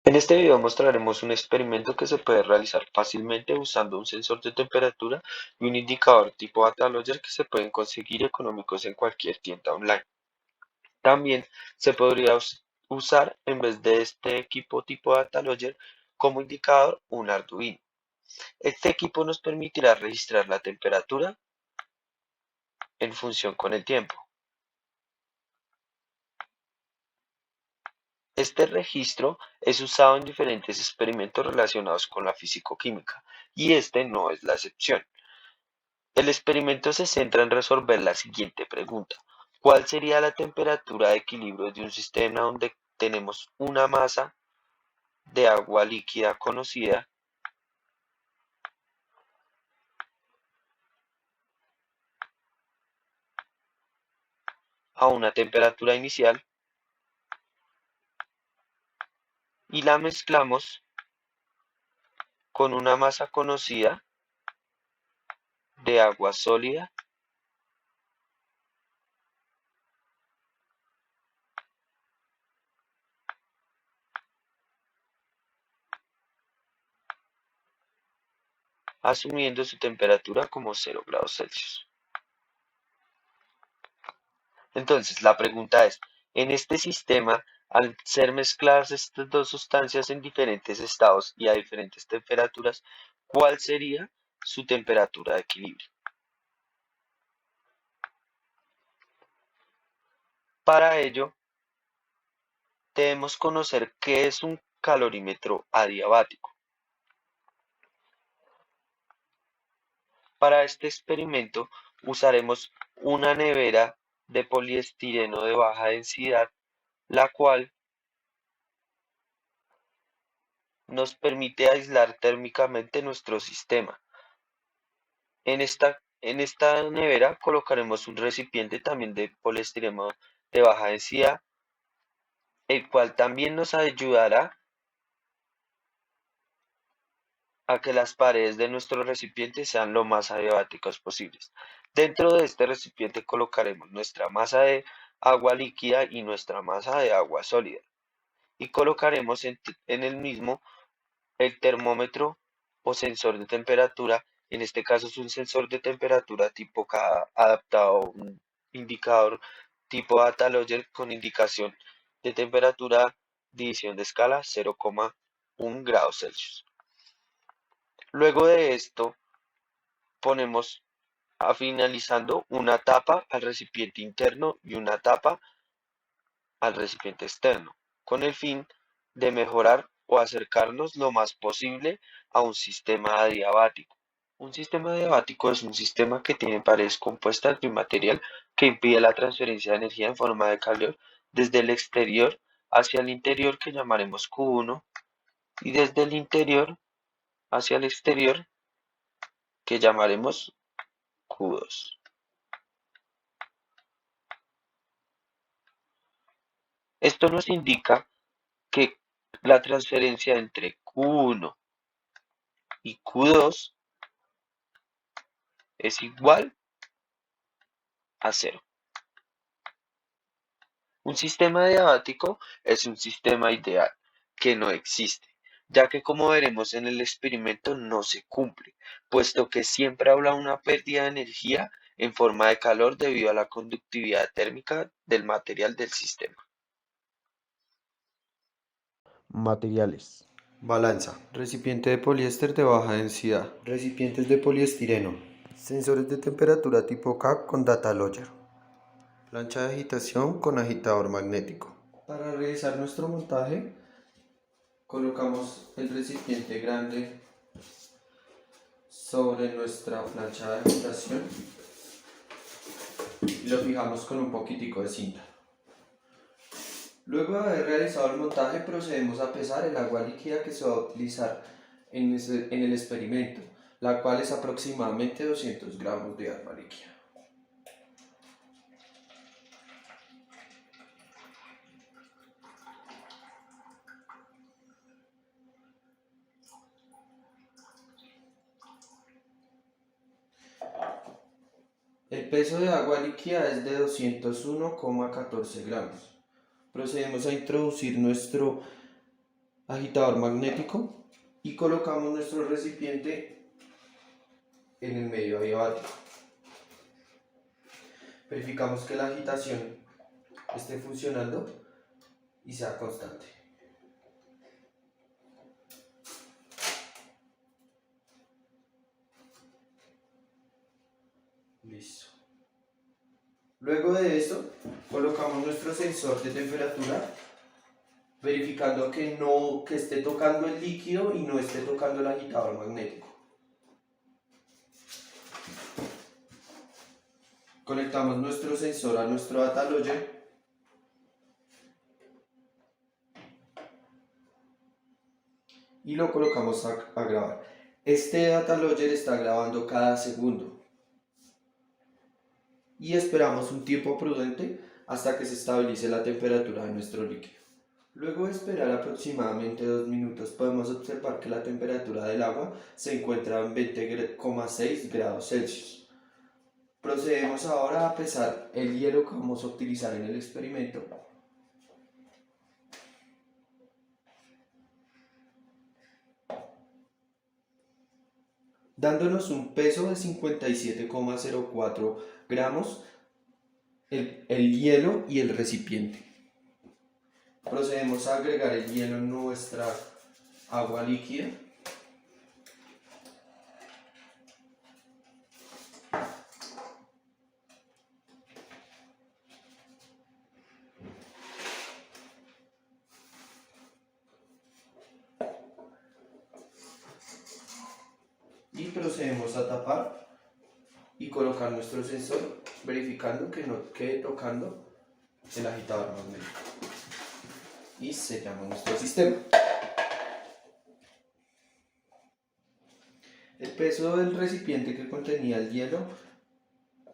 En este video mostraremos un experimento que se puede realizar fácilmente usando un sensor de temperatura y un indicador tipo Data que se pueden conseguir económicos en cualquier tienda online. También se podría usar en vez de este equipo tipo Data como indicador un Arduino. Este equipo nos permitirá registrar la temperatura en función con el tiempo. Este registro es usado en diferentes experimentos relacionados con la físico-química, y este no es la excepción. El experimento se centra en resolver la siguiente pregunta: ¿cuál sería la temperatura de equilibrio de un sistema donde tenemos una masa de agua líquida conocida a una temperatura inicial y la mezclamos con una masa conocida de agua sólida, asumiendo su temperatura como 0 °C? Entonces, la pregunta es: en este sistema, al ser mezcladas estas dos sustancias en diferentes estados y a diferentes temperaturas, ¿cuál sería su temperatura de equilibrio? Para ello, debemos conocer qué es un calorímetro adiabático. Para este experimento, usaremos una nevera de poliestireno de baja densidad, la cual nos permite aislar térmicamente nuestro sistema. En esta nevera colocaremos un recipiente también de poliestireno de baja densidad, el cual también nos ayudará a que las paredes de nuestro recipiente sean lo más adiabáticas posibles. Dentro de este recipiente colocaremos nuestra masa de agua líquida y nuestra masa de agua sólida, y colocaremos en el mismo el termómetro o sensor de temperatura. En este caso es un sensor de temperatura tipo K adaptado a un indicador tipo Data con indicación de temperatura, división de escala 0,1 grados Celsius. Luego de esto ponemos finalizando una tapa al recipiente interno y una tapa al recipiente externo, con el fin de mejorar o acercarnos lo más posible a un sistema adiabático. Un sistema adiabático es un sistema que tiene paredes compuestas de un material que impide la transferencia de energía en forma de calor desde el exterior hacia el interior, que llamaremos Q1, y desde el interior hacia el exterior, que llamaremos Q2. Esto nos indica que la transferencia entre Q1 y Q2 es igual a cero. Un sistema adiabático es un sistema ideal que no existe, ya que, como veremos en el experimento, no se cumple, puesto que siempre habrá una pérdida de energía en forma de calor debido a la conductividad térmica del material del sistema. Materiales. Balanza. Recipiente de poliéster de baja densidad. Recipientes de poliestireno. Sensores de temperatura tipo K con data logger. Plancha de agitación con agitador magnético. Para realizar nuestro montaje, colocamos el recipiente grande sobre nuestra plancha de agitación y lo fijamos con un poquitico de cinta. Luego de haber realizado el montaje, procedemos a pesar el agua líquida que se va a utilizar en el experimento, la cual es aproximadamente 200 gramos de agua líquida. El peso de agua líquida es de 201,14 gramos. Procedemos a introducir nuestro agitador magnético y colocamos nuestro recipiente en el medio adiabático. Verificamos que la agitación esté funcionando y sea constante. Listo. Luego de esto, colocamos nuestro sensor de temperatura, verificando que esté tocando el líquido y no esté tocando el agitador magnético. Conectamos nuestro sensor a nuestro data logger y lo colocamos a grabar. Este data logger está grabando cada segundo y esperamos un tiempo prudente hasta que se estabilice la temperatura de nuestro líquido. Luego de esperar aproximadamente 2 minutos podemos observar que la temperatura del agua se encuentra en 20,6 grados Celsius. Procedemos ahora a pesar el hielo que vamos a utilizar en el experimento. Dándonos un peso de 57,04 gramos el hielo y el recipiente. Procedemos a agregar el hielo en nuestra agua líquida. Y procedemos a tapar y colocar nuestro sensor, verificando que no quede tocando el agitador magnético. Y sellamos nuestro sistema. El peso del recipiente que contenía el hielo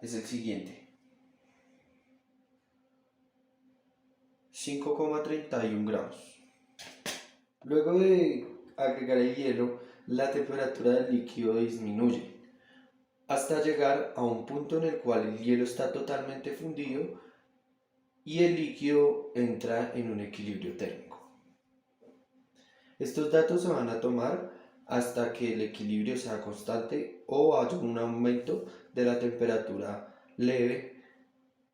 es el siguiente: 5,31 gramos. Luego de agregar el hielo, la temperatura del líquido disminuye hasta llegar a un punto en el cual el hielo está totalmente fundido y el líquido entra en un equilibrio térmico. Estos datos se van a tomar hasta que el equilibrio sea constante o haya un aumento de la temperatura leve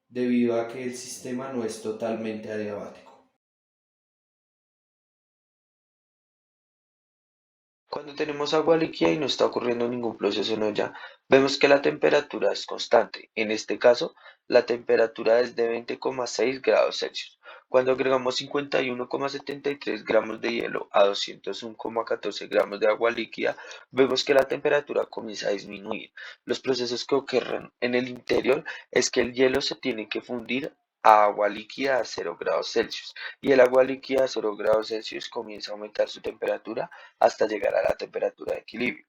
debido a que el sistema no es totalmente adiabático. Cuando tenemos agua líquida y no está ocurriendo ningún proceso en ella, vemos que la temperatura es constante. En este caso, la temperatura es de 20,6 grados Celsius. Cuando agregamos 51,73 gramos de hielo a 201,14 gramos de agua líquida, vemos que la temperatura comienza a disminuir. Los procesos que ocurren en el interior es que el hielo se tiene que fundir a agua líquida a 0 grados Celsius y el agua líquida a 0 grados Celsius comienza a aumentar su temperatura hasta llegar a la temperatura de equilibrio.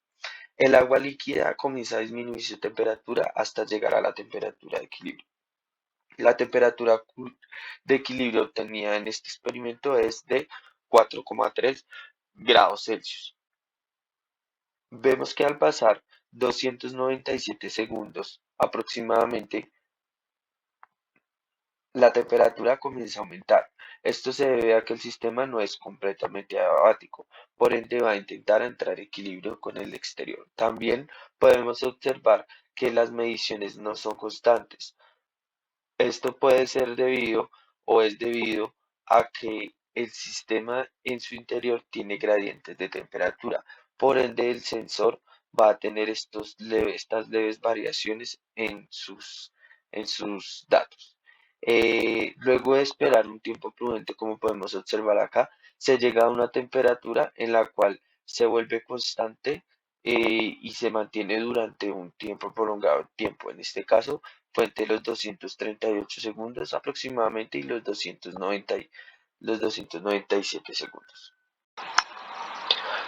El agua líquida comienza a disminuir su temperatura hasta llegar a la temperatura de equilibrio. La temperatura de equilibrio obtenida en este experimento es de 4,3 grados Celsius. Vemos que al pasar 297 segundos aproximadamente, la temperatura comienza a aumentar. Esto se debe a que el sistema no es completamente adiabático, por ende va a intentar entrar en equilibrio con el exterior. También podemos observar que las mediciones no son constantes. Esto puede ser debido o es debido a que el sistema en su interior tiene gradientes de temperatura. Por ende, el sensor va a tener estas leves variaciones en sus datos. Luego de esperar un tiempo prudente, como podemos observar acá, se llega a una temperatura en la cual se vuelve constante y se mantiene durante un tiempo prolongado de tiempo. En este caso, fue entre los 238 segundos aproximadamente y los 297 segundos.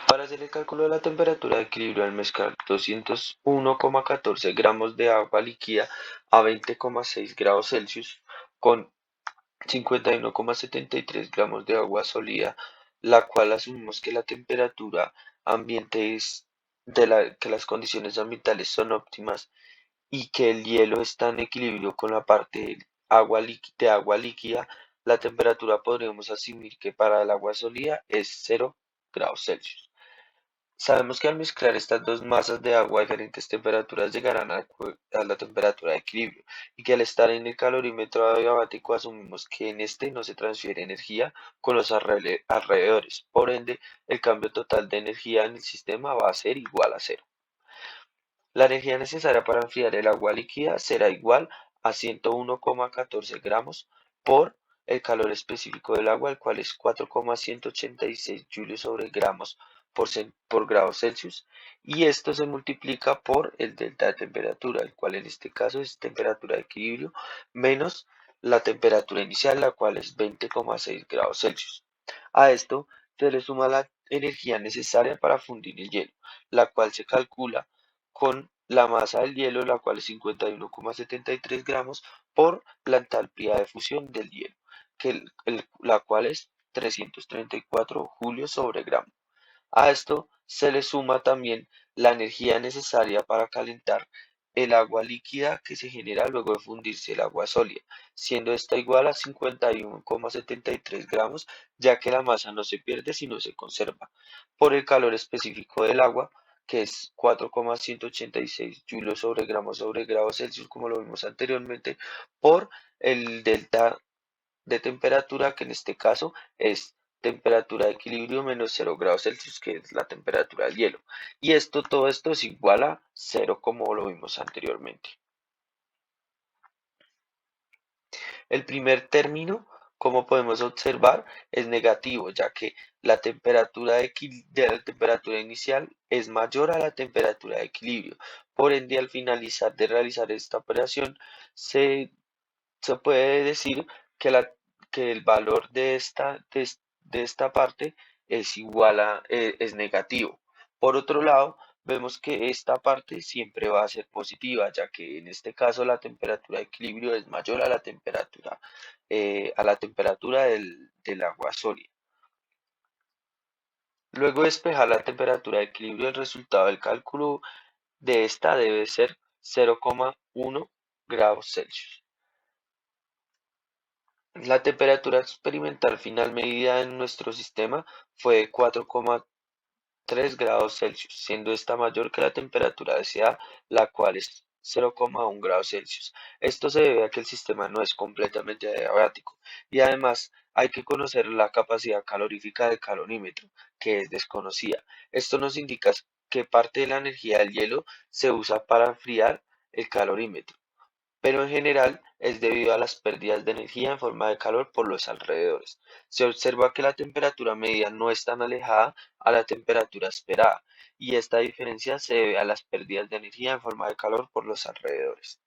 Para hacer el cálculo de la temperatura de equilibrio al mezclar 201,14 gramos de agua líquida a 20,6 grados Celsius con 51,73 gramos de agua sólida, la cual asumimos que la temperatura ambiente es que las condiciones ambientales son óptimas y que el hielo está en equilibrio con la parte de agua líquida, la temperatura podríamos asumir que para el agua sólida es 0 °C. Sabemos que al mezclar estas dos masas de agua a diferentes temperaturas llegarán a la temperatura de equilibrio y que al estar en el calorímetro adiabático asumimos que en este no se transfiere energía con los alrededores. Por ende, el cambio total de energía en el sistema va a ser igual a cero. La energía necesaria para enfriar el agua líquida será igual a 101,14 gramos por el calor específico del agua, el cual es 4,186 julios sobre gramos por grado Celsius, y esto se multiplica por el delta de temperatura, el cual en este caso es temperatura de equilibrio menos la temperatura inicial, la cual es 20,6 grados Celsius. A esto se le suma la energía necesaria para fundir el hielo, la cual se calcula con la masa del hielo, la cual es 51,73 gramos, por la entalpía de fusión del hielo, la cual es 334 julios sobre gramo. A esto se le suma también la energía necesaria para calentar el agua líquida que se genera luego de fundirse el agua sólida, siendo esta igual a 51,73 gramos, ya que la masa no se pierde sino se conserva, por el calor específico del agua, que es 4,186 julios sobre grado Celsius, como lo vimos anteriormente, por el delta de temperatura, que en este caso es temperatura de equilibrio menos 0 °C, que es la temperatura del hielo. Y todo esto es igual a cero, como lo vimos anteriormente. El primer término, como podemos observar, es negativo, ya que la temperatura inicial es mayor a la temperatura de equilibrio. Por ende, al finalizar de realizar esta operación, se se puede decir que, que el valor de esta parte es igual es negativo. Por otro lado, vemos que esta parte siempre va a ser positiva, ya que en este caso la temperatura de equilibrio es mayor a la temperatura del agua sólida. Luego de despejar la temperatura de equilibrio, el resultado del cálculo de esta debe ser 0,1 grados Celsius. La temperatura experimental final medida en nuestro sistema fue de 4,3 grados Celsius, siendo esta mayor que la temperatura deseada, la cual es 0,1 grados Celsius. Esto se debe a que el sistema no es completamente adiabático y además hay que conocer la capacidad calorífica del calorímetro, que es desconocida. Esto nos indica que parte de la energía del hielo se usa para enfriar el calorímetro, pero en general es debido a las pérdidas de energía en forma de calor por los alrededores. Se observa que la temperatura media no es tan alejada a la temperatura esperada, y esta diferencia se debe a las pérdidas de energía en forma de calor por los alrededores.